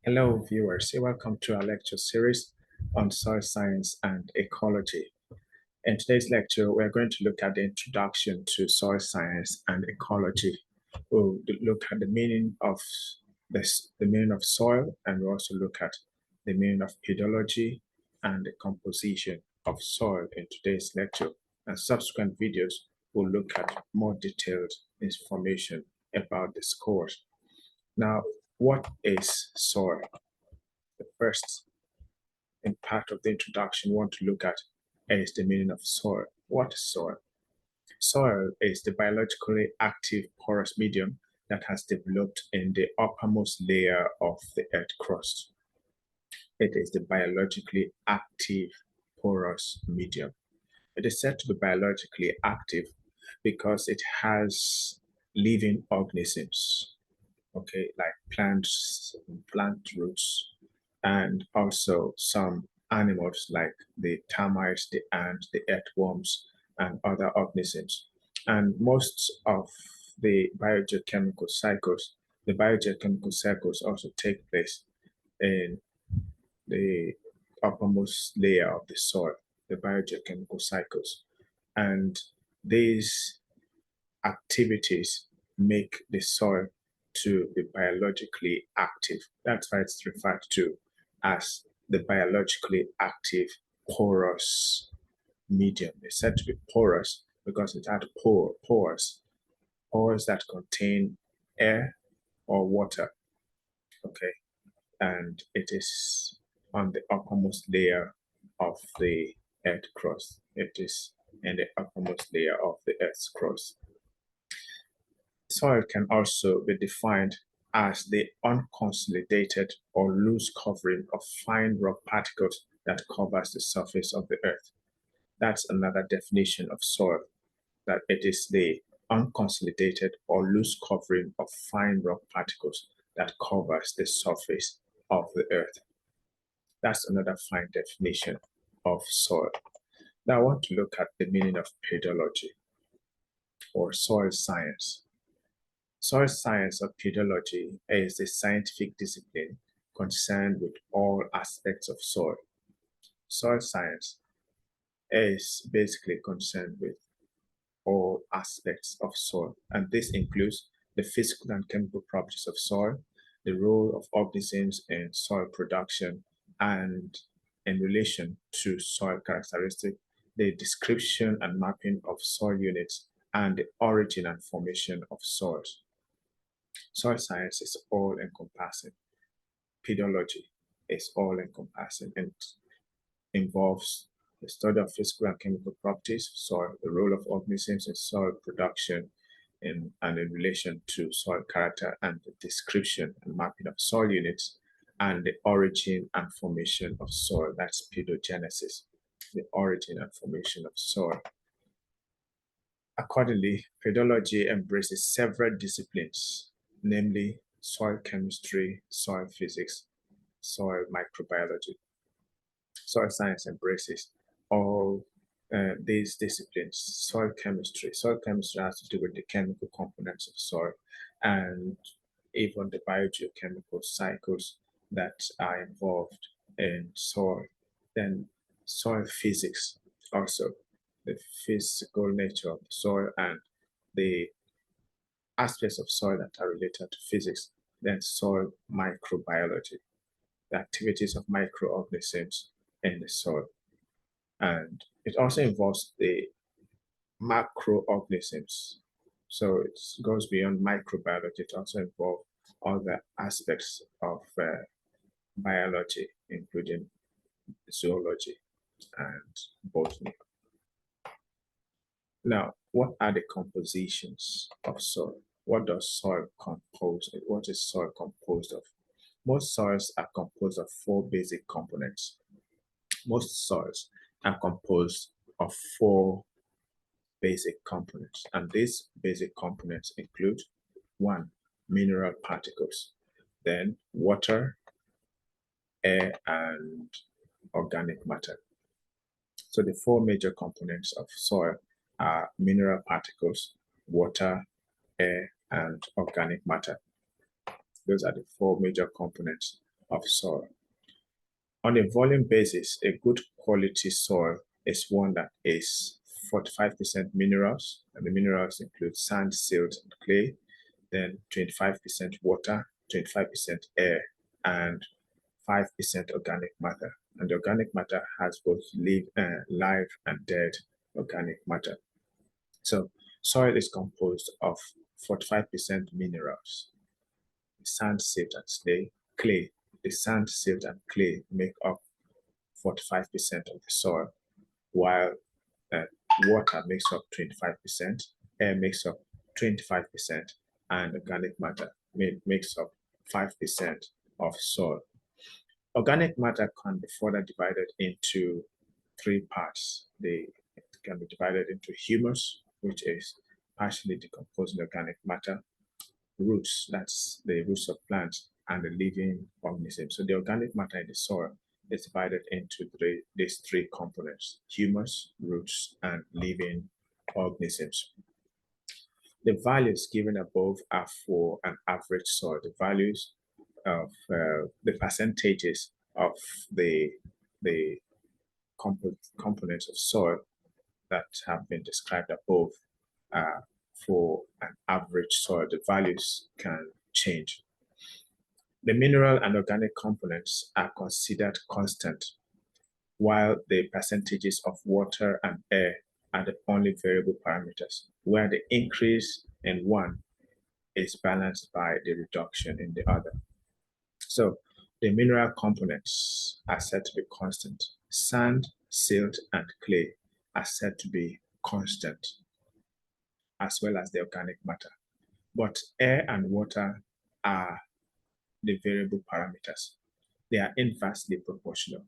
Hello, viewers. Welcome to our lecture series on soil science and ecology. In today's lecture, we're going to look at the introduction to soil science and ecology. We'll look at the meaning of the meaning of soil, and we'll also look at the meaning of pedology and the composition of soil in today's lecture. And subsequent videos will look at more detailed information about this course. Now, what is soil? The first in part of the introduction we want to look at is the meaning of soil. What is soil? Soil is the biologically active porous medium that has developed in the uppermost layer of the earth crust. It is the biologically active porous medium. It is said to be biologically active because it has living organisms, okay, like plants, plant roots, and also some animals like the termites, the ants, the earthworms, and other organisms. And most of the biogeochemical cycles also take place in the uppermost layer of the soil, the biogeochemical cycles. And these activities make the soil to be biologically active. That's why it's referred to as the biologically active porous medium. It's said to be porous because it had pores that contain air or water. Okay, and it is on the uppermost layer of the earth crust. It is in the uppermost layer of the earth's crust. Soil can also be defined as the unconsolidated or loose covering of fine rock particles that covers the surface of the earth. That's another definition of soil, that it is the unconsolidated or loose covering of fine rock particles that covers the surface of the earth. That's another fine definition of soil. Now I want to look at the meaning of pedology or soil science. Soil science or pedology is a scientific discipline concerned with all aspects of soil. Soil science is basically concerned with all aspects of soil, and this includes the physical and chemical properties of soil, the role of organisms in soil production, and in relation to soil characteristics, the description and mapping of soil units, and the origin and formation of soils. Soil science is all-encompassing. Pedology is all-encompassing and involves the study of physical and chemical properties of soil, the role of organisms in soil production, and in relation to soil character, and the description and mapping of soil units, and the origin and formation of soil. That's pedogenesis, the origin and formation of soil. Accordingly, pedology embraces several disciplines, namely soil chemistry, soil physics, soil microbiology. Soil science embraces all these disciplines. Soil chemistry has to do with the chemical components of soil and even the biogeochemical cycles that are involved in soil. Then soil physics, also the physical nature of the soil and the aspects of soil that are related to physics. Then soil microbiology, the activities of microorganisms in the soil. And it also involves the macroorganisms. So it goes beyond microbiology. It also involves other aspects of biology, including zoology and botany. Now, what are the compositions of soil? What does soil compose? What is soil composed of? Most soils are composed of four basic components. Most soils are composed of four basic components, and these basic components include: one, mineral particles, then water, air, and organic matter. So the four major components of soil are mineral particles, water, air, and organic matter. Those are the four major components of soil. On a volume basis, a good quality soil is one that is 45% minerals, and the minerals include sand, silt, and clay, then 25% water, 25% air, and 5% organic matter. And the organic matter has both live and dead organic matter. So soil is composed of 45% minerals, sand, silt, and clay. The sand, silt, and clay make up 45% of the soil, while uh, water makes up 25%, air makes up 25%, and organic matter makes up 5% of soil. Organic matter can be further divided into three parts. They can be divided into humus, which is partially decomposing organic matter, roots, that's the roots of plants, and the living organisms. So the organic matter in the soil is divided into these three components: humus, roots, and living organisms. The values given above are for an average soil. The values of the percentages of the components of soil that have been described above for an average soil. The values can change. The mineral and organic components are considered constant, while the percentages of water and air are the only variable parameters, where the increase in one is balanced by the reduction in the other. So the mineral components are said to be constant. Sand, silt, and clay are said to be constant, as well as the organic matter. But air and water are the variable parameters. They are inversely proportional.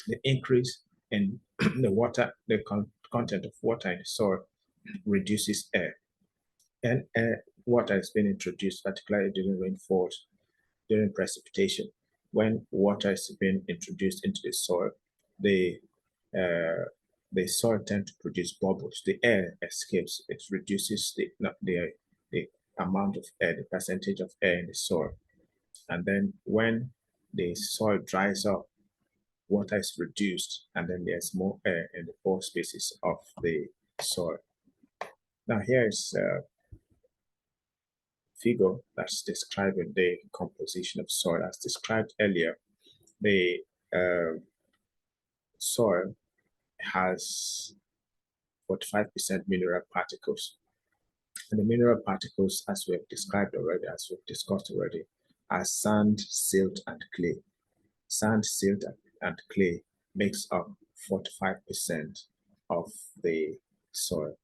The increase in the content of water in the soil reduces air. And water is being introduced, particularly during rainfalls, during precipitation. When water is being introduced into the soil, the soil tends to produce bubbles. The air escapes. It reduces the amount of air, the percentage of air in the soil. And then when the soil dries up, water is reduced, and then there's more air in the pore spaces of the soil. Now here is a figure that's describing the composition of soil. As described earlier, the soil has 45% mineral particles. And the mineral particles, as we have described already, as we've discussed already, are sand, silt, and clay. Sand, silt, and clay makes up 45% of the soil,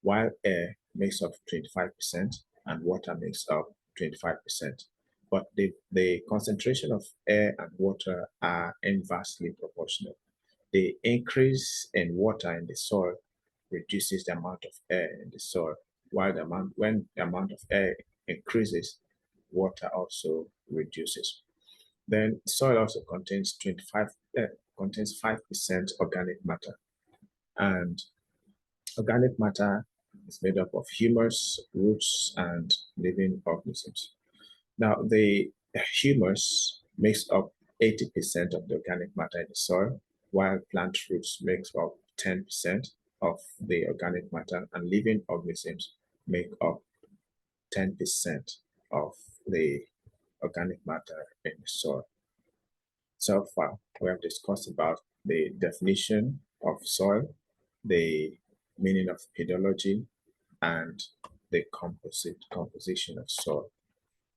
while air makes up 25% and water makes up 25%. But the concentration of air and water are inversely proportional. The increase in water in the soil reduces the amount of air in the soil, while when the amount of air increases, water also reduces. Then soil also contains 5% organic matter, and organic matter is made up of humus, roots, and living organisms. Now, the humus makes up 80% of the organic matter in the soil, while plant roots makes up 10% of the organic matter, and living organisms make up 10% of the organic matter in the soil. So far, we have discussed about the definition of soil, the meaning of pedology, and the composition of soil.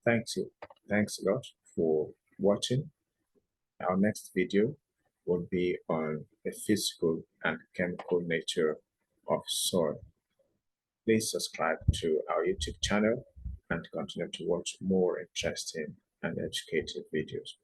Thanks a lot for watching. Our next video will be on the physical and chemical nature of soil. Please subscribe to our YouTube channel and continue to watch more interesting and educative videos.